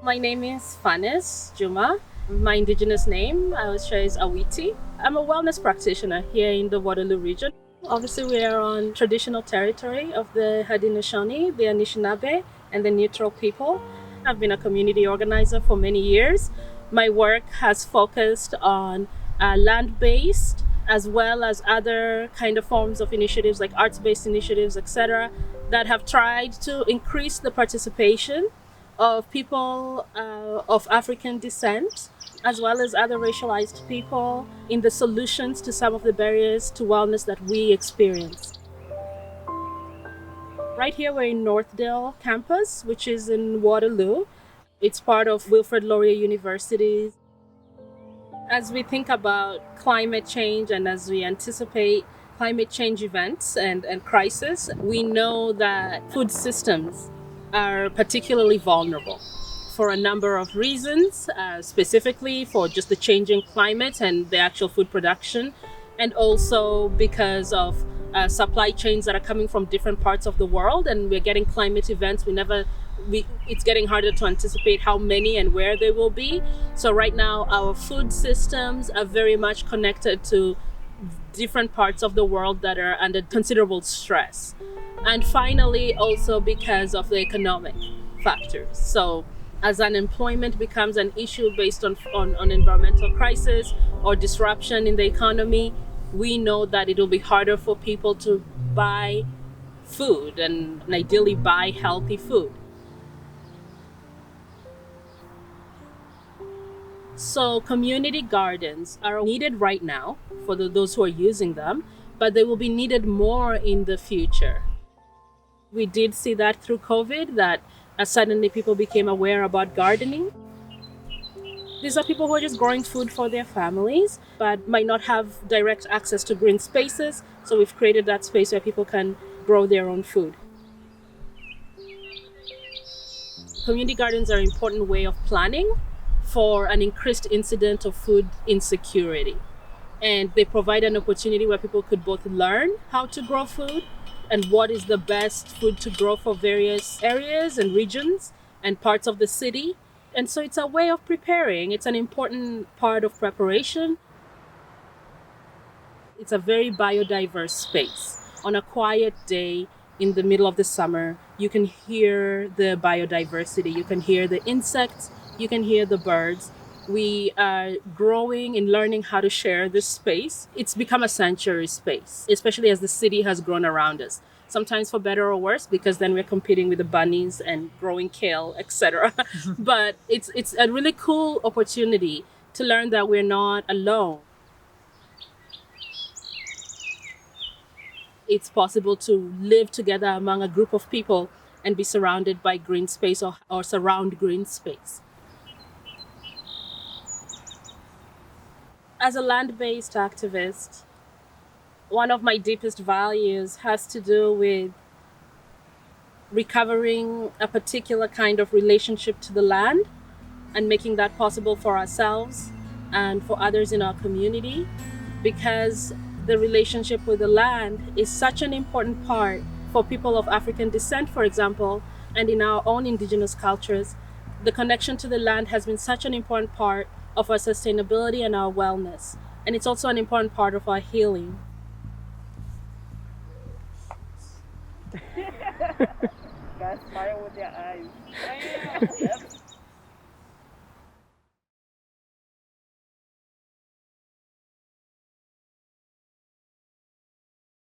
My name is Fanis Juma. My indigenous name, I was sure, is Awiti. I'm a wellness practitioner here in the Waterloo region. Obviously, we are on traditional territory of the Haudenosaunee, the Anishinaabe, and the Neutral people. I've been a community organizer for many years. My work has focused on land-based as well as other kind of forms of initiatives like arts-based initiatives, etc., that have tried to increase the participation of people of African descent, as well as other racialized people, in the solutions to some of the barriers to wellness that we experience. Right here, we're in Northdale campus, which is in Waterloo. It's part of Wilfrid Laurier University. As we think about climate change and as we anticipate climate change events and crisis, we know that food systems are particularly vulnerable for a number of reasons, specifically for just the changing climate and the actual food production, and also because of supply chains that are coming from different parts of the world, and we're getting climate events. It's getting harder to anticipate how many and where they will be. So right now, our food systems are very much connected to different parts of the world that are under considerable stress. And finally, also because of the economic factors. So as unemployment becomes an issue based on environmental crisis or disruption in the economy, we know that it'll be harder for people to buy food and ideally buy healthy food. So community gardens are needed right now for those who are using them, but they will be needed more in the future. We did see that through COVID, that suddenly people became aware about gardening. These are people who are just growing food for their families, but might not have direct access to green spaces. So we've created that space where people can grow their own food. Community gardens are an important way of planning for an increased incident of food insecurity. And they provide an opportunity where people could both learn how to grow food and what is the best food to grow for various areas and regions and parts of the city. And so it's a way of preparing. It's an important part of preparation. It's a very biodiverse space. On a quiet day in the middle of the summer, you can hear the biodiversity. You can hear the insects, you can hear the birds. We are growing and learning how to share this space. It's become a sanctuary space, especially as the city has grown around us. Sometimes for better or worse, because then we're competing with the bunnies and growing kale, etc. But it's a really cool opportunity to learn that we're not alone. It's possible to live together among a group of people and be surrounded by green space or surround green space. As a land-based activist, one of my deepest values has to do with recovering a particular kind of relationship to the land and making that possible for ourselves and for others in our community, because the relationship with the land is such an important part for people of African descent, for example, and in our own indigenous cultures. The connection to the land has been such an important part of our sustainability and our wellness. And it's also an important part of our healing. Guys, smile with your eyes.